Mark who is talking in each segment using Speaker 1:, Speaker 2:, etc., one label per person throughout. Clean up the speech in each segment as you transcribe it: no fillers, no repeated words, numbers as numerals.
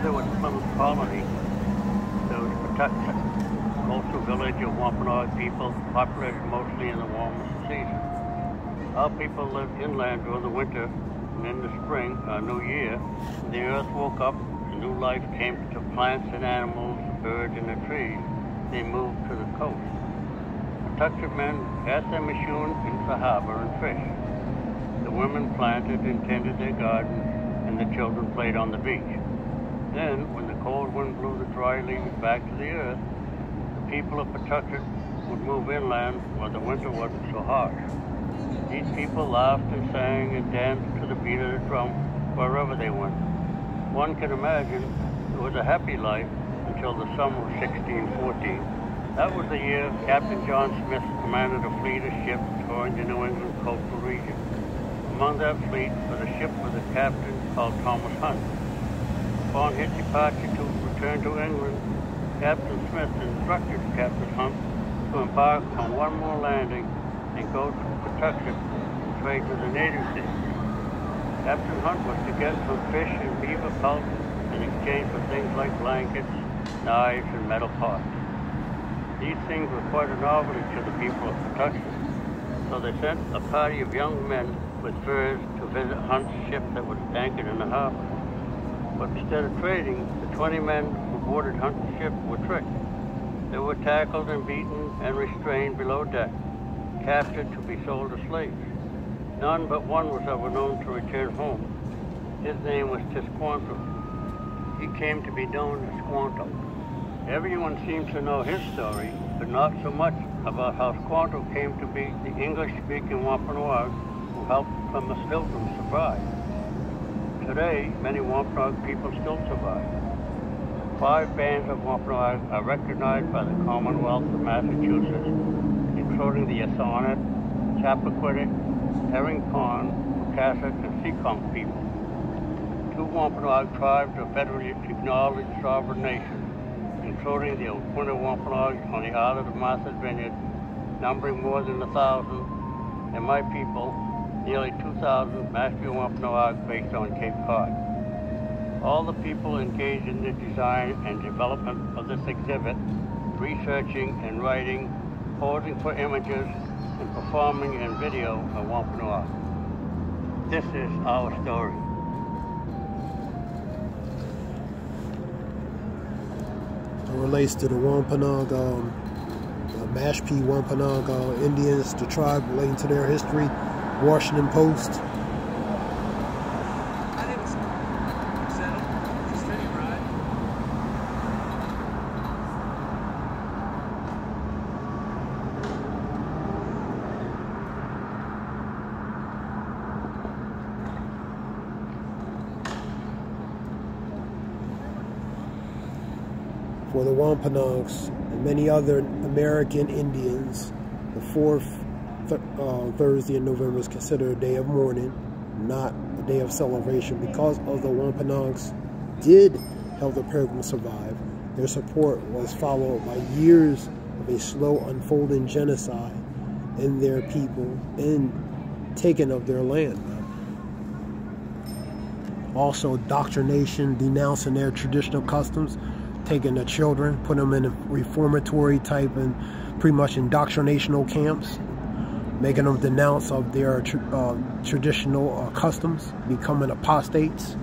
Speaker 1: together with Plymouth Colony to protect the coastal village of Wampanoag people, populated mostly in the warmest season. Our people lived inland during the winter, and in the spring, New Year, the earth woke up and new life came to plants and animals, birds and the trees. They moved to the coast. Pawtucket men had their machine into the harbor and fished. The women planted and tended their gardens, and the children played on the beach. Then, when the cold wind blew the dry leaves back to the earth, the people of Pawtucket would move inland where the winter wasn't so harsh. These people laughed and sang and danced to the beat of the drum wherever they went. One can imagine it was a happy life until the summer of 1614. That was the year Captain John Smith commanded a fleet of ships touring the New England coastal region. Among that fleet was a ship with a captain called Thomas Hunt. Upon his departure to return to England, Captain Smith instructed Captain Hunt to embark on one more landing and go to Pawtucket to trade with the natives there. Captain Hunt was to get some fish and beaver pelts in exchange for things like blankets, knives, and metal pots. These things were quite a novelty to the people of Pawtucket, so they sent a party of young men with furs to visit Hunt's ship that was anchored in the harbor. But instead of trading, the 20 men who boarded Hunt's ship were tricked. They were tackled and beaten and restrained below deck, captured to be sold as slaves. None but one was ever known to return home. His name was Tisquanto. He came to be known as Squanto. Everyone seems to know his story, but not so much about how Squanto came to be the English-speaking Wampanoag who helped Plymouth Pilgrims survive. Today, many Wampanoag people still survive. 5 bands of Wampanoag are recognized by the Commonwealth of Massachusetts, including the Assonet, Chappaquiddick, Herring Pond, Pocasset, and Seekonk people. 2 Wampanoag tribes are federally acknowledged sovereign nations, including the Oquinta Wampanoag on the island of Martha's Vineyard, numbering more than 1,000, and my people, nearly 2,000 Mashpee Wampanoag based on Cape Cod. All the people engaged in the design and development of this exhibit, researching and writing, posing for images, and performing in video are Wampanoag. This is our story.
Speaker 2: It relates to the Wampanoag, Mashpee Wampanoag Indians, the tribe relating to their history. Washington Post. For the Wampanoags and many other American Indians, the fourth Thursday in November is considered a day of mourning, not a day of celebration, because of the Wampanoags did help the Pilgrims survive. Their support was followed by years of a slow unfolding genocide in their people and taking of their land. Also, doctrination, denouncing their traditional customs, taking the children, putting them in a reformatory type and pretty much indoctrinational camps, making them denounce of their traditional customs, becoming apostates.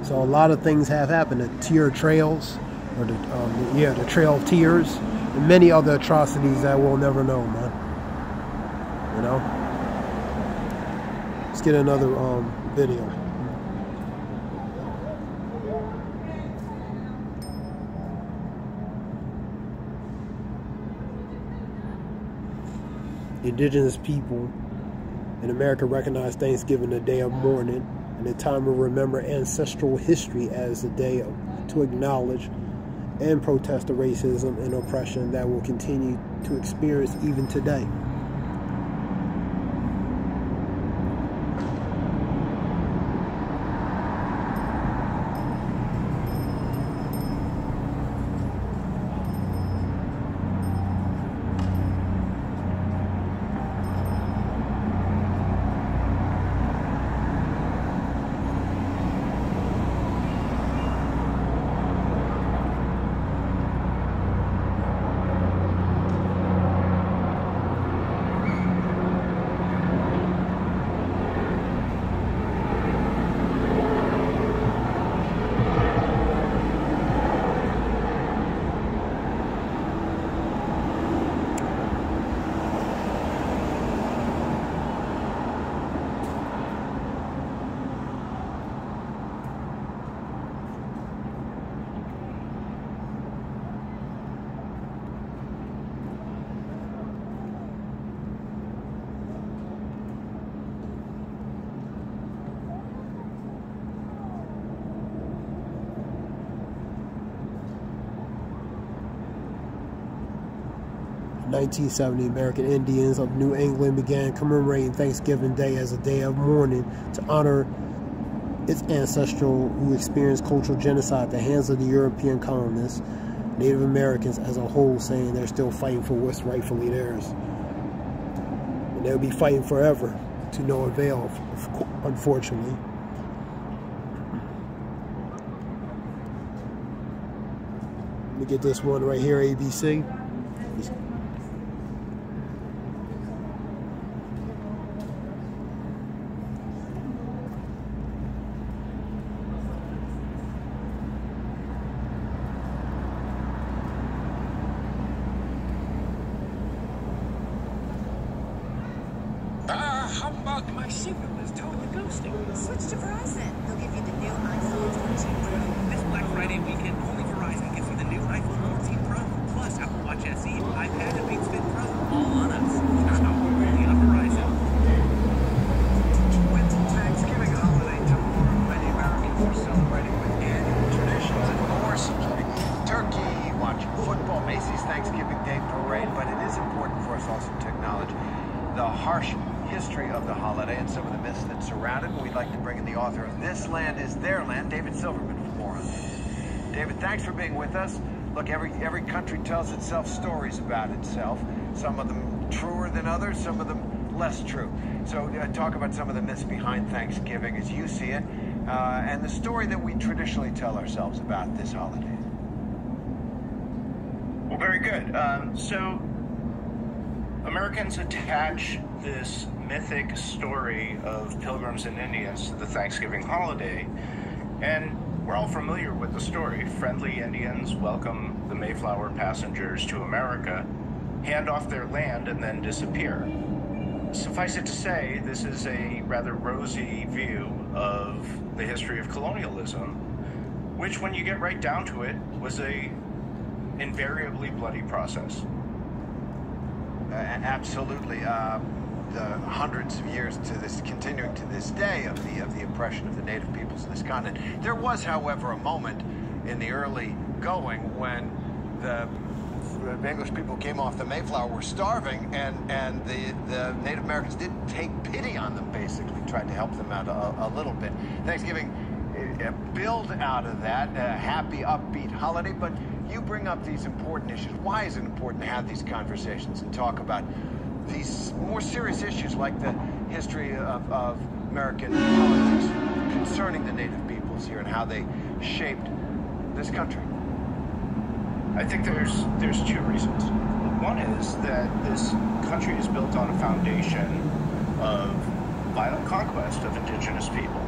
Speaker 2: So a lot of things have happened. The tear trails, or the Trail of Tears, and many other atrocities that we'll never know, man. You know. Let's get another video. Indigenous people in America recognize Thanksgiving a day of mourning and a time to remember ancestral history as a day to acknowledge and protest the racism and oppression that will continue to experience even today. 1970, American Indians of New England began commemorating Thanksgiving Day as a day of mourning to honor its ancestral who experienced cultural genocide at the hands of the European colonists, Native Americans as a whole, saying they're still fighting for what's rightfully theirs. And they'll be fighting forever to no avail, unfortunately. Let me get this one right here, ABC.
Speaker 3: Humbug, my signal is totally ghosting.
Speaker 4: Switch to Verizon. They'll give you the new iPhone 14 Pro.
Speaker 3: This Black Friday weekend, only Verizon gives you the new iPhone 14 Pro. Plus Apple Watch SE, iPad, and Beats Fit Pro. All on us. Now, only on Verizon.
Speaker 5: With Thanksgiving holiday tomorrow, many Americans are celebrating with annual traditions and more, such like turkey, watching football, Macy's Thanksgiving Day Parade. But it is important for us also to acknowledge the harsh history of the holiday and some of the myths that surround it. We'd like to bring in the author of This Land is Their Land, David Silverman, for more on that. David, thanks for being with us. Look, every country tells itself stories about itself. Some of them truer than others, some of them less true. So talk about some of the myths behind Thanksgiving as you see it, and the story that we traditionally tell ourselves about this holiday.
Speaker 6: Well, very good. So Americans attach this mythic story of pilgrims and Indians to the Thanksgiving holiday, and we're all familiar with the story. Friendly Indians welcome the Mayflower passengers to America, hand off their land, and then disappear. Suffice it to say, this is a rather rosy view of the history of colonialism, which, when you get right down to it, was a invariably bloody process.
Speaker 5: Absolutely. The hundreds of years to this, continuing to this day, of the oppression of the native peoples of this continent. There was, however, a moment in the early going when the English people who came off the Mayflower were starving, and the Native Americans did take pity on them, basically tried to help them out a little bit. Thanksgiving build out of that, a happy, upbeat holiday, but you bring up these important issues. Why is it important to have these conversations and talk about these more serious issues like the history of American politics concerning the native peoples here and how they shaped this country?
Speaker 6: I think there's two reasons. One is that this country is built on a foundation of violent conquest of indigenous people.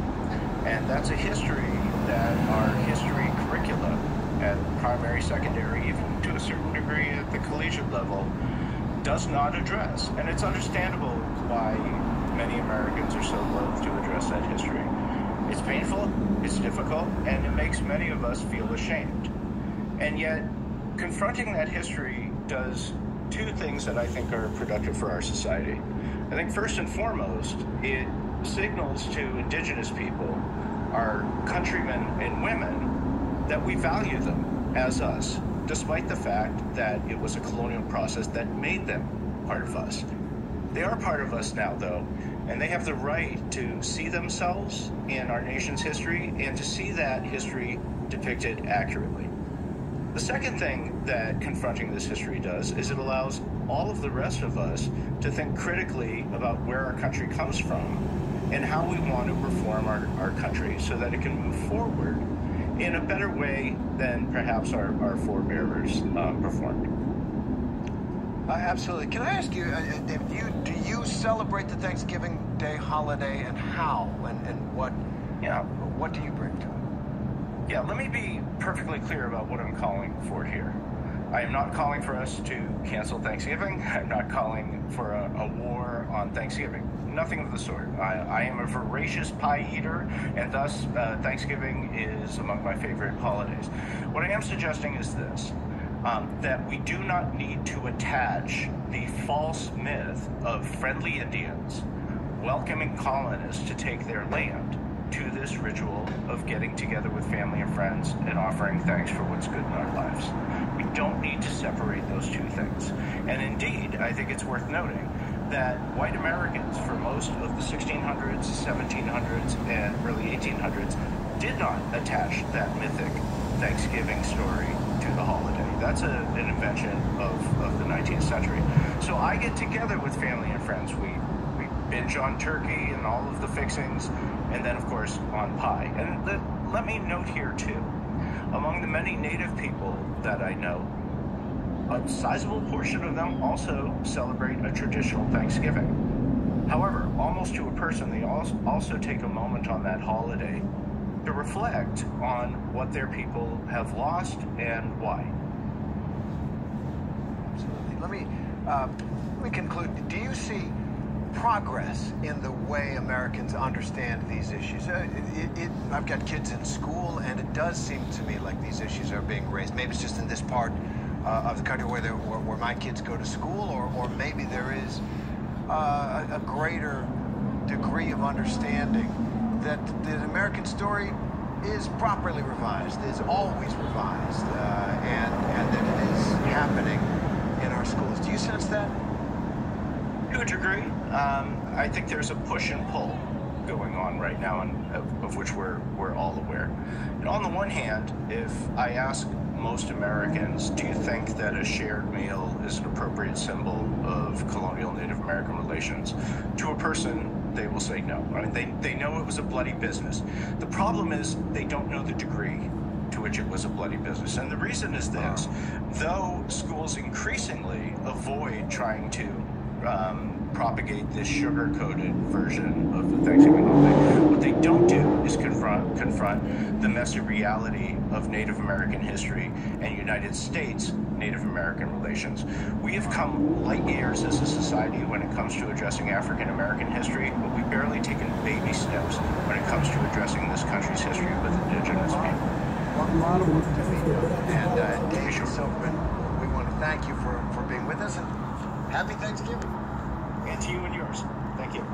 Speaker 6: And that's a history that our history curricula at primary, secondary, even to a certain degree at the collegiate level, does not address. And it's understandable why many Americans are so loath to address that history. It's painful, it's difficult, and it makes many of us feel ashamed. And yet, confronting that history does two things that I think are productive for our society. I think first and foremost, it signals to indigenous people, our countrymen and women, that we value them as us, despite the fact that it was a colonial process that made them part of us. They are part of us now, though, and they have the right to see themselves in our nation's history and to see that history depicted accurately. The second thing that confronting this history does is it allows all of the rest of us to think critically about where our country comes from and how we want to reform our country so that it can move forward in a better way than perhaps our forebears performed.
Speaker 5: Absolutely. Can I ask you, David, do you celebrate the Thanksgiving Day holiday, and how, and what?
Speaker 6: Yeah.
Speaker 5: What do you bring to it?
Speaker 6: Yeah, let me be perfectly clear about what I'm calling for here. I am not calling for us to cancel Thanksgiving. I'm not calling for a war on Thanksgiving. Nothing of the sort. I am a voracious pie eater, and thus Thanksgiving is among my favorite holidays. What I am suggesting is this, that we do not need to attach the false myth of friendly Indians welcoming colonists to take their land to this ritual of getting together with family and friends and offering thanks for what's good in our lives. We don't need to separate those two things. And indeed, I think it's worth noting that white Americans for most of the 1600s, 1700s, and early 1800s did not attach that mythic Thanksgiving story to the holiday. That's an invention of the 19th century. So I get together with family and friends. We binge on turkey and all of the fixings, and then of course on pie. And let me note here too, among the many Native people that I know, a sizable portion of them also celebrate a traditional Thanksgiving. However, almost to a person, they also take a moment on that holiday to reflect on what their people have lost and why.
Speaker 5: Absolutely. Let me conclude. Do you see progress in the way Americans understand these issues? I've got kids in school, and it does seem to me like these issues are being raised. Maybe it's just in this part of the country where my kids go to school, or maybe there is a greater degree of understanding that the American story is properly revised, is always revised, and that it is happening in our schools. Do you sense that?
Speaker 6: To a degree. I think there's a push and pull going on right now, and of which we're all aware. And on the one hand, if I ask most Americans, do you think that a shared meal is an appropriate symbol of colonial Native American relations? To a person, they will say no. I mean, they know it was a bloody business. The problem is they don't know the degree to which it was a bloody business. And the reason is this: though schools increasingly avoid trying to propagate this sugar-coated version of the Thanksgiving holiday, what they don't do is confront the messy reality of Native American history and United States Native American relations. We have come light years as a society when it comes to addressing African American history, but we've barely taken baby steps when it comes to addressing this country's history with indigenous people.
Speaker 5: A lot of work to be done. And David Silverman, we want to thank you for being with us, and happy Thanksgiving.
Speaker 6: And to you and yours. Thank you.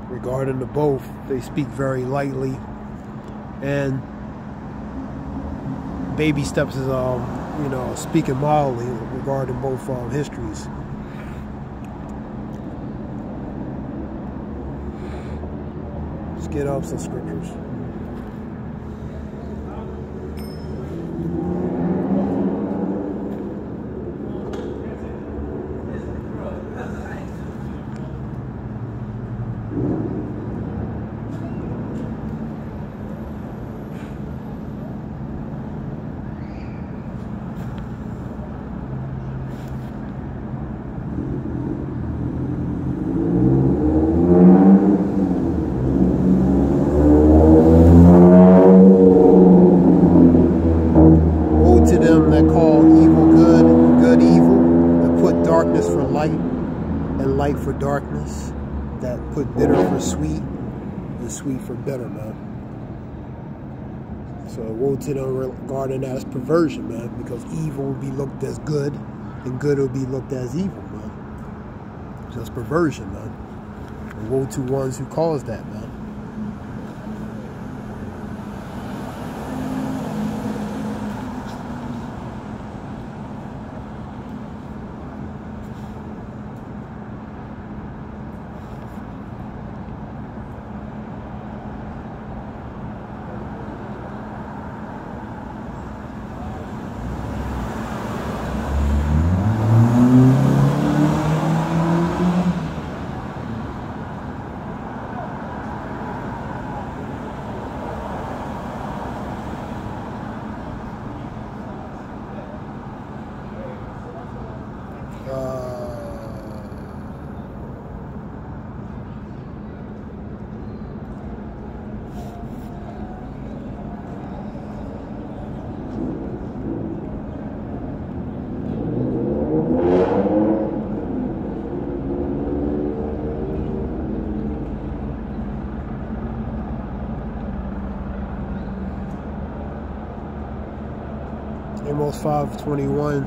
Speaker 2: Regarding the both, they speak very lightly, and baby steps is speaking mildly regarding both histories. Let's get up some scriptures. For darkness, that put bitter for sweet and sweet for bitter, man. So woe to them regarding that as perversion, man, because evil will be looked as good and good will be looked as evil, man. Just perversion, man. And woe to ones who cause that, man. Amos 5:21.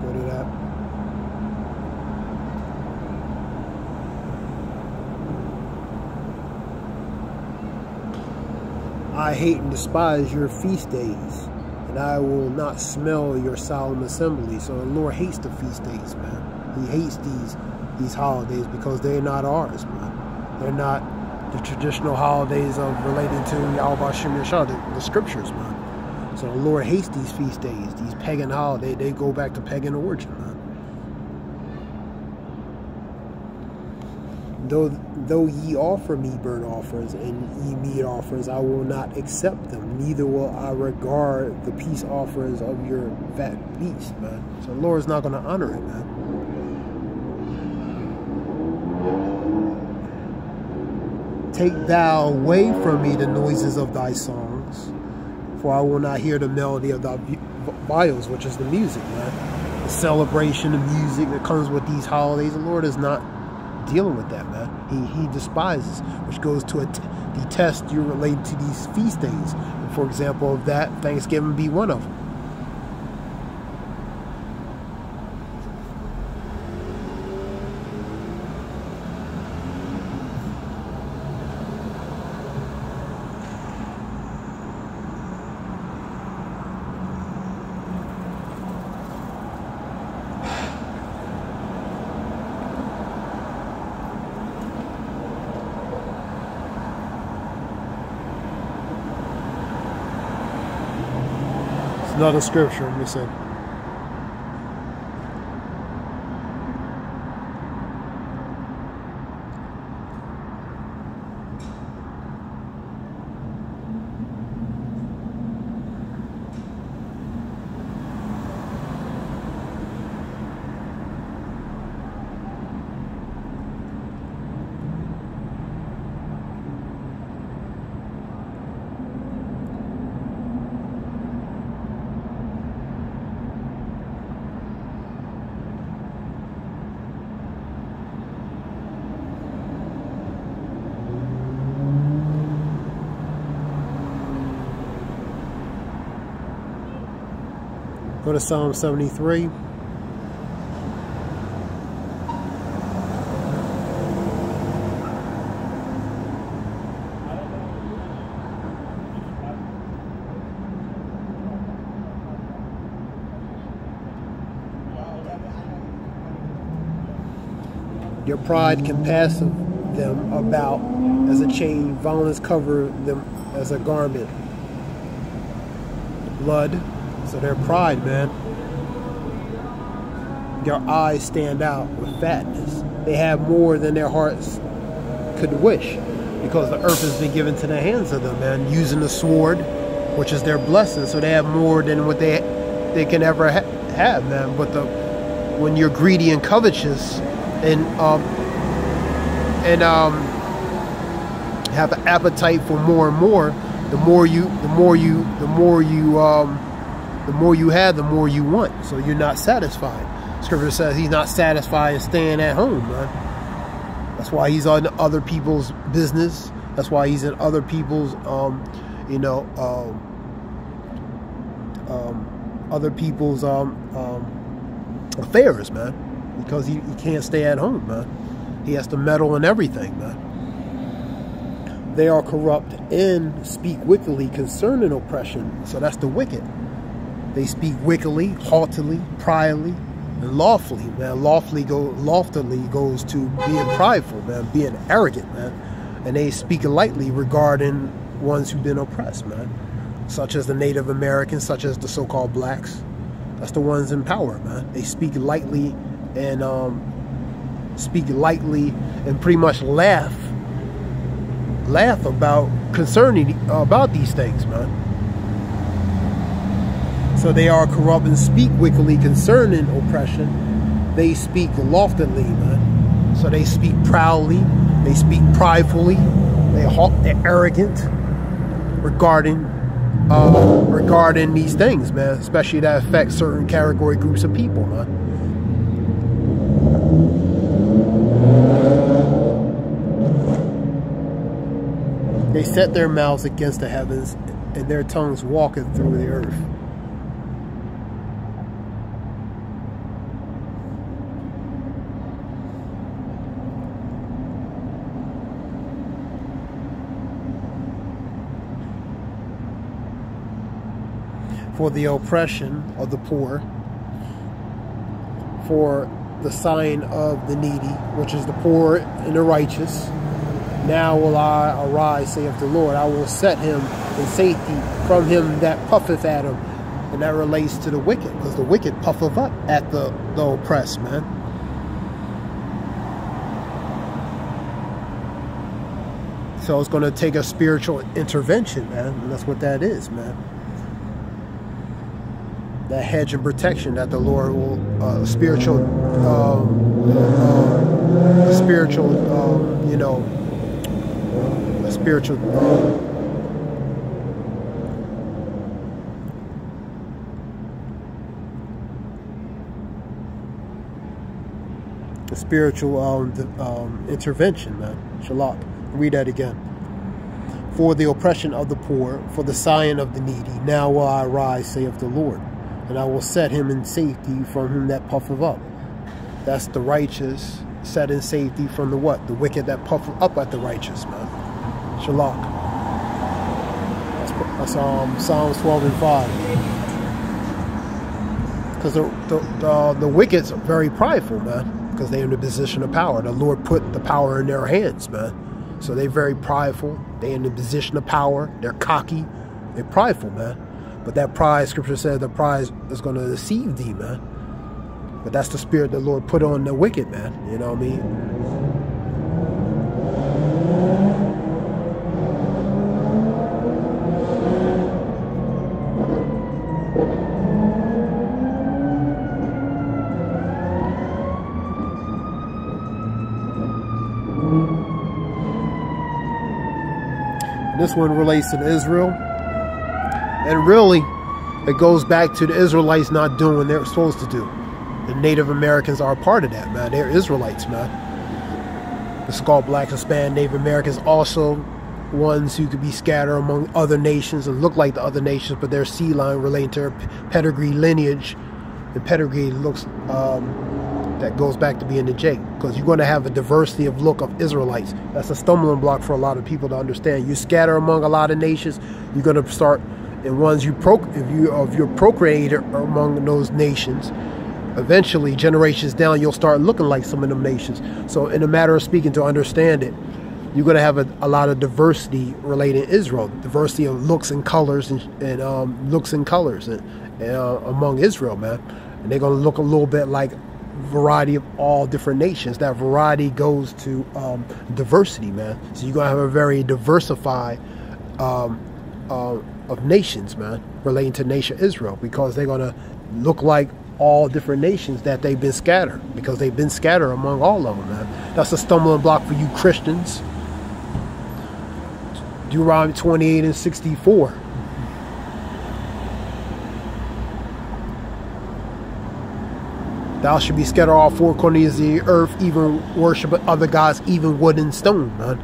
Speaker 2: Go to that. I hate and despise your feast days, and I will not smell your solemn assembly. So the Lord hates the feast days, man. He hates these holidays because they're not ours, man. They're not the traditional holidays of related to Yahweh Shem Yeshua, the scriptures, man. So the Lord hates these feast days, these pagan holidays. They go back to pagan origin, man. Though ye offer me burnt offerings and ye meat offerings, I will not accept them, neither will I regard the peace offerings of your fat beasts, man. So the Lord's not going to honor it, man. Take thou away from me the noises of thy songs, for I will not hear the melody of thy viols, which is the music, man. The celebration, the music that comes with these holidays. The Lord is not dealing with that, man. He despises, which goes to the test you relate to these feast days. And for example of that, Thanksgiving be one of them. Another scripture, let me see. Go to Psalm 73. Your pride compasseth them about as a chain, violence cover them as a garment. Blood. So their pride, man. Their eyes stand out with fatness. They have more than their hearts could wish, because the earth has been given to the hands of them, man, using the sword, which is their blessing. So they have more than what they can ever have, man. But when you're greedy and covetous and have an appetite for more and more, the more you have, the more you want. So you're not satisfied. Scripture says he's not satisfied in staying at home, man. That's why he's on other people's business. That's why he's in other people's, affairs, man. Because he can't stay at home, man. He has to meddle in everything, man. They are corrupt and speak wickedly concerning oppression. So that's the wicked. They speak wickedly, haughtily, pridely, and lawfully, man. Loftily goes to being prideful, man, being arrogant, man. And they speak lightly regarding ones who've been oppressed, man. Such as the Native Americans, such as the so-called blacks. That's the ones in power, man. They speak lightly and pretty much laugh about these things, man. So they are corrupt and speak wickedly concerning oppression. They speak loftily, man. So they speak proudly. They speak pridefully. They're arrogant regarding these things, man. Especially that affect certain category groups of people, man. They set their mouths against the heavens, and their tongues walketh through the earth. for the oppression of the poor, for the sign of the needy, which is the poor and the righteous. Now will I arise, saith the Lord. I will set him in safety from him that puffeth at him. And that relates to the wicked, because the wicked puffeth up at the oppressed, man. So it's going to take a spiritual intervention, man. And that's what that is, man. That hedge and protection that the Lord will, spiritual, you know, a spiritual, intervention, man. Shalak. Read that again. For the oppression of the poor, for the sighing of the needy. Now will I arise, saith the Lord, and I will set him in safety from whom that puffeth up. That's the righteous, set in safety from the what? The wicked that puffeth up at the righteous, man. Shalak. That's Psalms 12 and 5. Because the wicked's are very prideful, man. Because they're in a position of power. The Lord put the power in their hands, man. So they're very prideful. They're in a position of power. They're cocky. They're prideful, man. But that pride, Scripture says, the pride is going to deceive thee, man. But that's the spirit the Lord put on the wicked, man. You know what I mean? This one relates to Israel. And really, it goes back to the Israelites not doing what they're supposed to do. The Native Americans are a part of that, man. They're Israelites, man. The Skull, Black, Hispanic, Native Americans also ones who could be scattered among other nations and look like the other nations, but their seed line relating to their pedigree lineage. The pedigree looks that goes back to being the Jake, because you're going to have a diversity of look of Israelites. That's a stumbling block for a lot of people to understand. You scatter among a lot of nations, you're going to start, and ones if you're procreated among those nations, eventually generations down you'll start looking like some of them nations. So in a matter of speaking, to understand it, you're going to have a lot of diversity related to Israel, diversity of looks and colors and looks and colors among Israel, man. And they're going to look a little bit like variety of all different nations. That variety goes to diversity, man. So you're going to have a very diversified of nations, man, relating to nation Israel, because they're going to look like all different nations that they've been scattered, because they've been scattered among all of them, man. That's a stumbling block for you Christians. Deuteronomy 28 and 64. Thou shalt be scattered all four corners of the earth, even worship other gods, even wood and stone, man.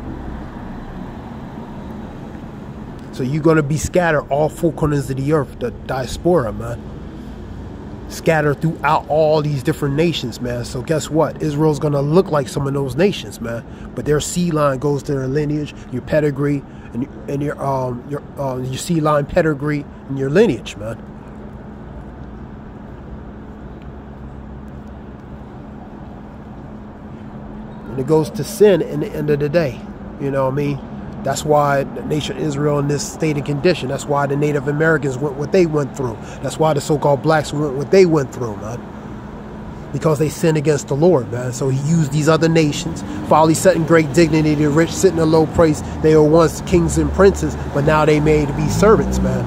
Speaker 2: So you're going to be scattered all four corners of the earth, the diaspora, man. Scattered throughout all these different nations, man. So guess what? Israel's going to look like some of those nations, man. But their seed line goes to their lineage, your pedigree, and your seed line pedigree and your lineage, man. And it goes to sin in the end of the day. You know what I mean? That's why the nation of Israel in this state and condition. That's why the Native Americans went what they went through. That's why the so-called blacks went what they went through, man. Because they sinned against the Lord, man. So he used these other nations. Folly set in great dignity, the rich sit in a low place. They were once kings and princes, but now they made to be servants, man.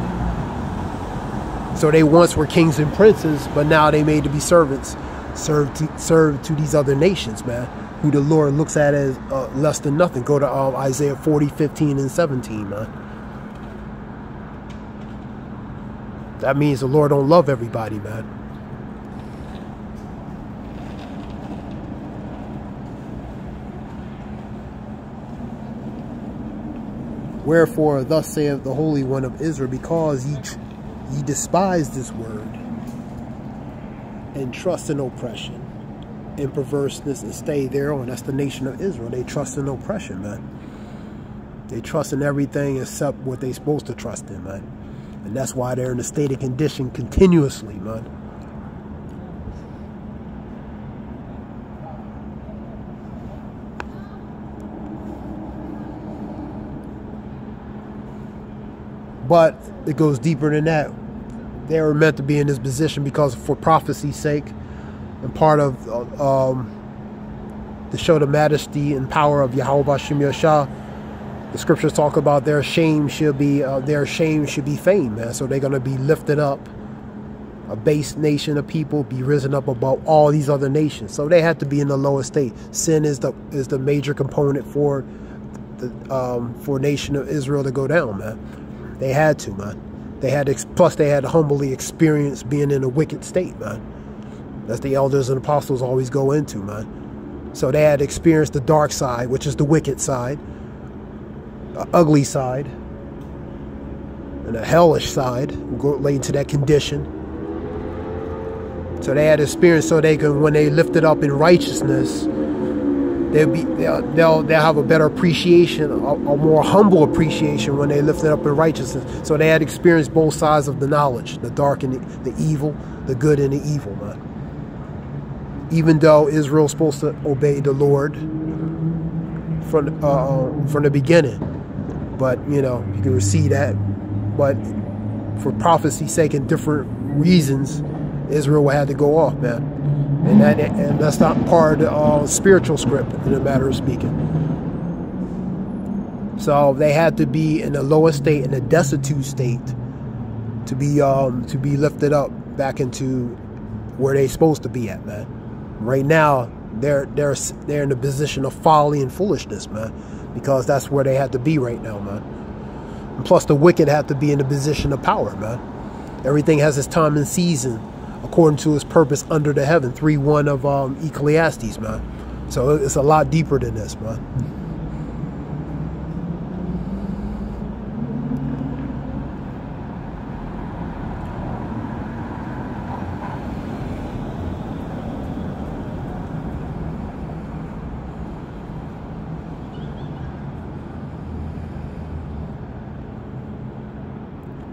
Speaker 2: So they once were kings and princes, but now they made to be servants. Serve to these other nations, man, who the Lord looks at as less than nothing. Go to Isaiah 40, 15, and 17, man. That means the Lord don't love everybody, man. Wherefore, thus saith the Holy One of Israel, because ye despise this word, and trust in oppression, in perverseness, and stay thereon. That's the nation of Israel. They trust in oppression, man. They trust in everything except what they're supposed to trust in, man. And that's why they're in a state of condition continuously, man. But it goes deeper than that. They were meant to be in this position because for prophecy's sake, and part of to show the majesty and power of Yahweh B'Shem Yashah. The scriptures talk about their shame should be fame, man. So they're gonna be lifted up, a base nation of people, be risen up above all these other nations. So they had to be in the lowest state. Sin is the major component for the nation of Israel to go down, man. They had to, man. Plus they had to humbly experience being in a wicked state, man. That's the elders and apostles always go into, man. So they had experienced the dark side, which is the wicked side, the ugly side, and a hellish side. We'll go late into that condition. So they had experience, so they can, when they lift it up in righteousness, they'll have a better appreciation, a more humble appreciation when they lift it up in righteousness. So they had experienced both sides of the knowledge, the dark and the evil, the good and the evil, man. Even though Israel's supposed to obey the Lord from the beginning, but you know, you can see that. But for prophecy's sake and different reasons, Israel had to go off, man. And that's not part of the spiritual script, in a matter of speaking. So they had to be in the lowest state, in a destitute state, to be lifted up back into where they're supposed to be at, man. Right now, they're in a position of folly and foolishness, man, because that's where they have to be right now, man. And plus, the wicked have to be in a position of power, man. Everything has its time and season, according to his purpose under the heaven. 3:1 of Ecclesiastes, man. So it's a lot deeper than this, man.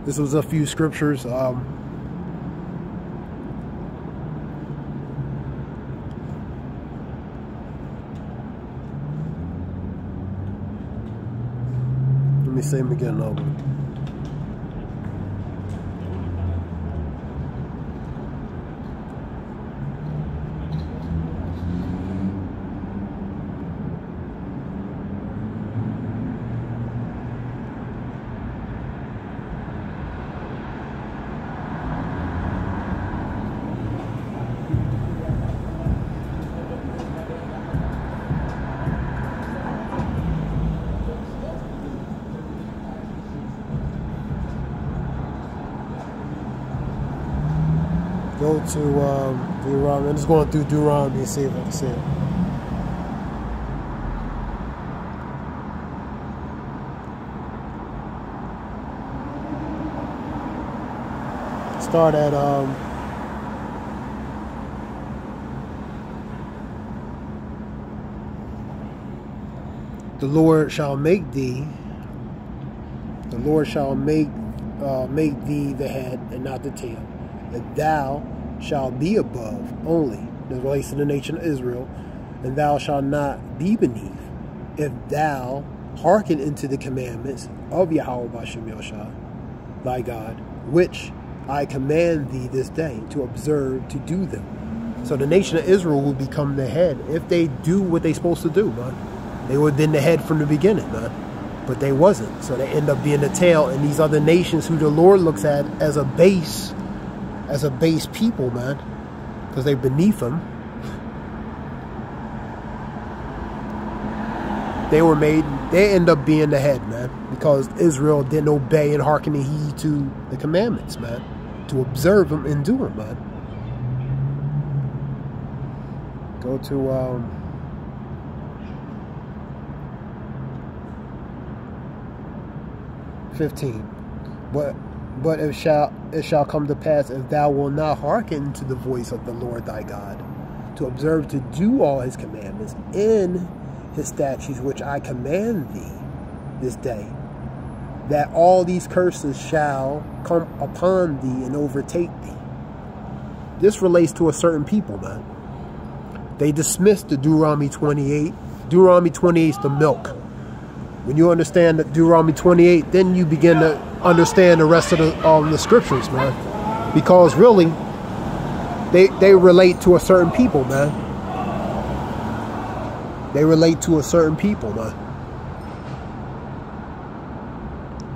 Speaker 2: This was a few scriptures. Let me say them again over. Go to Deuteronomy. I'm just going through Deuteronomy and see if I can see it. Start at the Lord shall make thee. The Lord shall make thee the head and not the tail. That thou shalt be above only, that relates to the nation of Israel, and thou shalt not be beneath, if thou hearken into the commandments of Yahweh B'Shem Yashah, thy God, which I command thee this day to observe to do them. So the nation of Israel will become the head if they do what they're supposed to do, man. They would have been the head from the beginning, man. But they wasn't. So they end up being the tail, and these other nations who the Lord looks at as a base people, man, because they're beneath them. They end up being the head, man, because Israel didn't obey and hearken and heed to the commandments, man, to observe them and do them, man. Go to 15. But it shall come to pass, if thou wilt not hearken to the voice of the Lord thy God, to observe to do all his commandments in his statutes which I command thee this day, that all these curses shall come upon thee and overtake thee. This relates to a certain people, man. They dismissed the Deuteronomy 28. Deuteronomy 28 is the milk. When you understand that Deuteronomy 28, then you begin to understand the rest of the scriptures, man. Because really, they relate to a certain people, man. They relate to a certain people, man.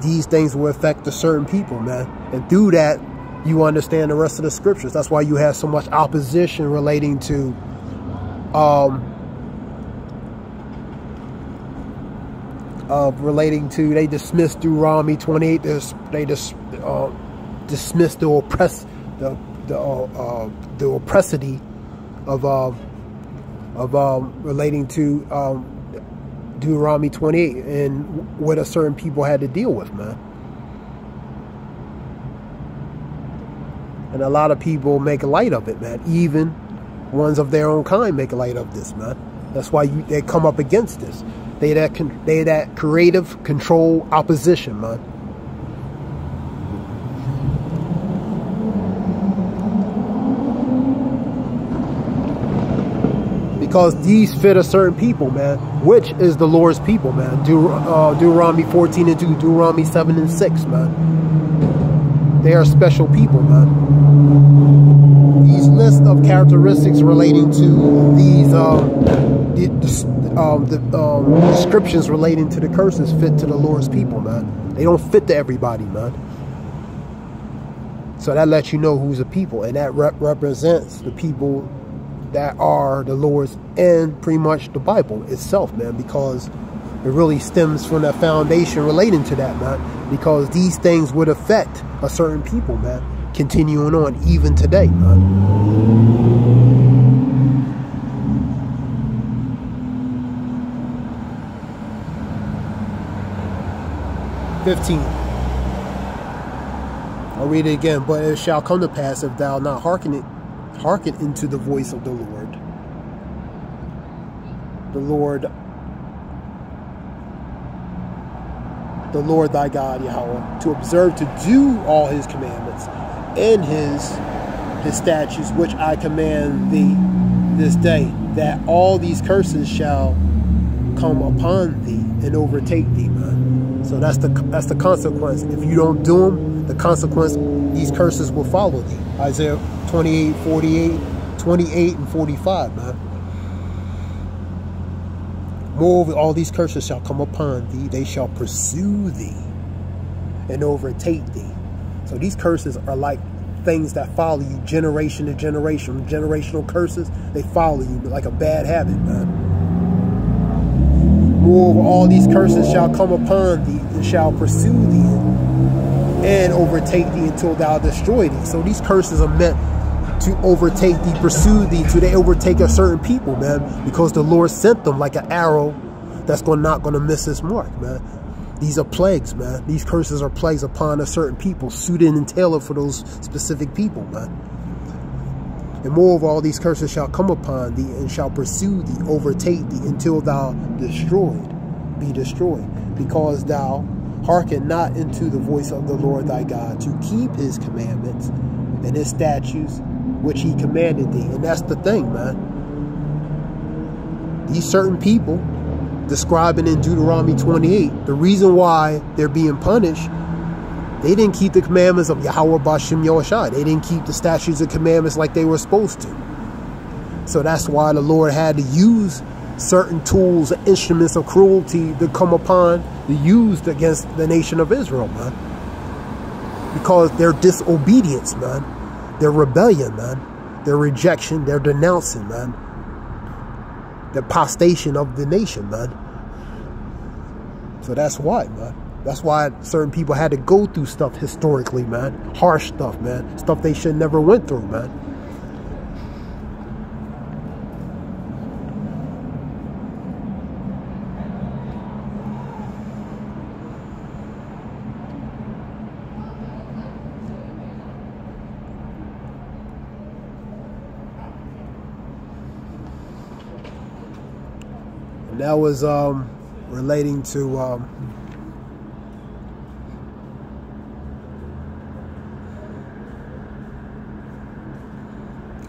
Speaker 2: These things will affect a certain people, man. And through that, you understand the rest of the scriptures. That's why you have so much opposition relating to they dismissed Deuteronomy 28. They just dismissed the oppressity of relating to Deuteronomy 28 and what a certain people had to deal with, man. And a lot of people make light of it, man. Even ones of their own kind make light of this, man. That's why they come up against this. They that creative control opposition, man. Because these fit a certain people, man, which is the Lord's people, man. Deuteronomy 14 and 2, Deuteronomy 7 and 6, man. They are special people, man. These list of characteristics relating to these descriptions relating to the curses fit to the Lord's people, man. They don't fit to everybody, man. So that lets you know who's a people, and that represents the people that are the Lord's and pretty much the Bible itself, man, because it really stems from that foundation relating to that, man, because these things would affect a certain people, man, continuing on even today, man. 15. I'll read it again. But it shall come to pass, if thou not hearken into the voice of the Lord thy God, Yahweh, to observe to do all his commandments and his statutes, which I command thee this day, that all these curses shall come upon thee and overtake thee, man. So that's the consequence. If you don't do them, the consequence, these curses will follow thee. Isaiah 28, 48, 28, and 45, man. Moreover, all these curses shall come upon thee. They shall pursue thee and overtake thee. So these curses are like things that follow you generation to generation. Generational curses, they follow you like a bad habit, man. Moreover, all these curses shall come upon thee and shall pursue thee and overtake thee until thou destroy thee. So these curses are meant to overtake thee, pursue thee, till they overtake a certain people, man, because the Lord sent them like an arrow that's not going to miss its mark, man. These are plagues, man. These curses are plagues upon a certain people, suited and tailored for those specific people, man. And moreover, all these curses shall come upon thee and shall pursue thee, overtake thee, until thou be destroyed, because thou hearken not into the voice of the Lord thy God, to keep his commandments and his statutes, which he commanded thee. And that's the thing, man. These certain people, describing in Deuteronomy 28, the reason why they're being punished, they didn't keep the commandments of Yahweh B'Shem Yahushua. They didn't keep the statutes and commandments like they were supposed to. So that's why the Lord had to use certain tools and instruments of cruelty to come upon, to use against the nation of Israel, man. Because their disobedience, man, their rebellion, man, their rejection, their denouncing, man, the apostation of the nation, man. So that's why, man. That's why certain people had to go through stuff historically, man. Harsh stuff, man. Stuff they should never went through, man. And that was relating to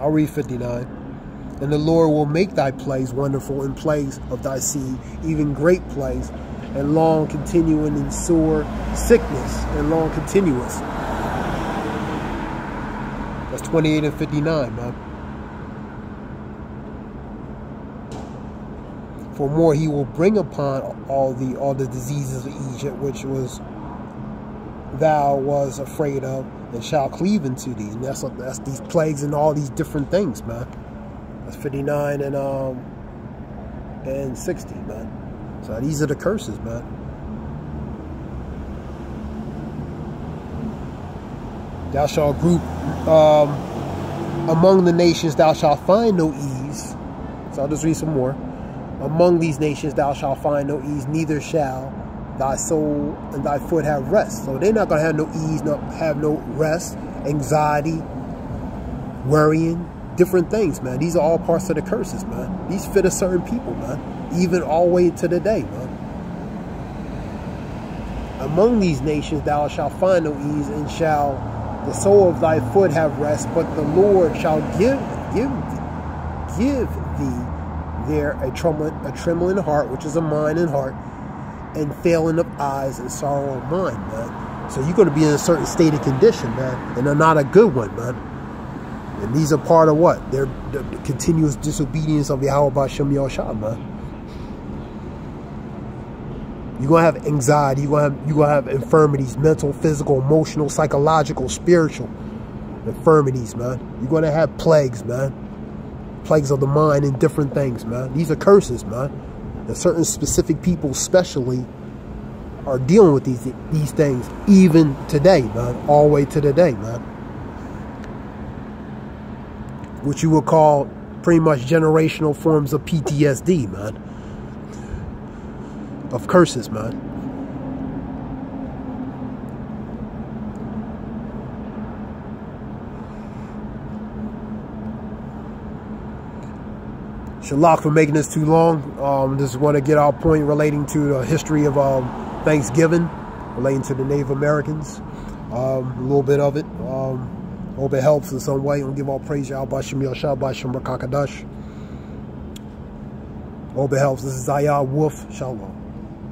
Speaker 2: I'll read 59. And the Lord will make thy plagues wonderful in plagues of thy seed, even great plagues, and long continuing in sore sickness, and long continuous. That's 28 and 59, man. For more he will bring upon all the diseases of Egypt, which thou was afraid of, and shall cleave into thee. And that's these plagues and all these different things, man. That's 59 and 60, man. So these are the curses, man. Thou shalt group among the nations, thou shalt find no ease. So I'll just read some more. Among these nations thou shalt find no ease, neither shall thy soul and thy foot have rest. So they're not going to have no ease, have no rest, anxiety, worrying, different things, man. These are all parts of the curses, man. These fit a certain people, man, even all the way to the day, man. Among these nations thou shalt find no ease, and shall the sole of thy foot have rest, but the Lord shall give thee there a trembling heart, which is a mind and heart, and failing of eyes and sorrow of mind, man. So you're going to be in a certain state of condition, man, and they're not a good one, man. And these are part of what? They're the continuous disobedience of Yahweh B'Shem Yahushua, man. You're going to have anxiety. You're going to have infirmities, mental, physical, emotional, psychological, spiritual infirmities, man. You're going to have plagues, man. Plagues of the mind and different things, man. These are curses, man. And certain specific people especially are dealing with these things even today, man. All the way to the day, man. Which you would call pretty much generational forms of PTSD, man. Of curses, man. Shalak for making this too long. Just want to get our point relating to the history of Thanksgiving, relating to the Native Americans. A little bit of it. Hope it helps in some way. And give all praise to Yahweh B'Shem Yahushua B'Shem Rakakadash. Hope it helps. This is Zayah Wolf. Shalom.